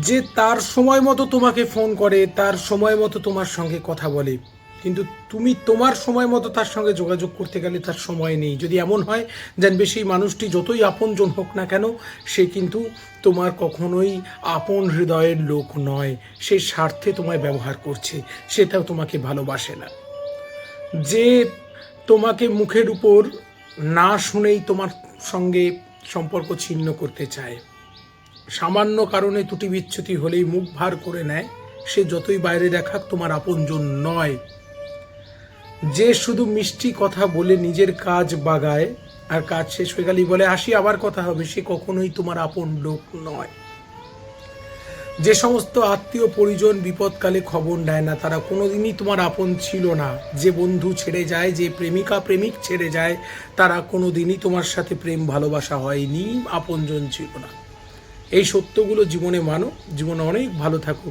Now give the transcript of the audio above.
যে তার সময় মতো তোমাকে ফোন করে, তার সময় মতো তোমার সঙ্গে কথা বলে, কিন্তু তুমি তোমার সময় মতো তার সঙ্গে যোগাযোগ করতে গেলে তার সময় নেই। যদি এমন হয়, জানবে সেই মানুষটি যতই আপনজন হোক না কেন, সে কিন্তু তোমার কখনোই আপন হৃদয়ের লোক নয়। সে স্বার্থে তোমায় ব্যবহার করছে, সেটাও তোমাকে ভালোবাসে না। যে তোমাকে মুখের উপর না শুনেই তোমার সঙ্গে সম্পর্ক ছিন্ন করতে চায়, সামান্য কারণে ত্রুটি বিচ্যুতি হলেই মুখ ভার করে নেয়, সে যতই বাইরে দেখাক তোমার আপনজন নয়। যে শুধু মিষ্টি কথা বলে নিজের কাজ বাগায়, আর কাজ শেষ হয়ে গেলেই বলে আসি আবার কথা হবে, সে কখনোই তোমার আপন লোক নয়। যে সমস্ত আত্মীয় পরিজন বিপদকালে খবর নেয় না, তারা কোনোদিনই তোমার আপন ছিল না। যে বন্ধু ছেড়ে যায়, যে প্রেমিকা প্রেমিক ছেড়ে যায়, তারা কোনোদিনই তোমার সাথে প্রেম ভালোবাসা হয়নি, আপনজন ছিল না। এই সত্যগুলো জীবনে মানো, জীবনে অনেক ভালো থাকো।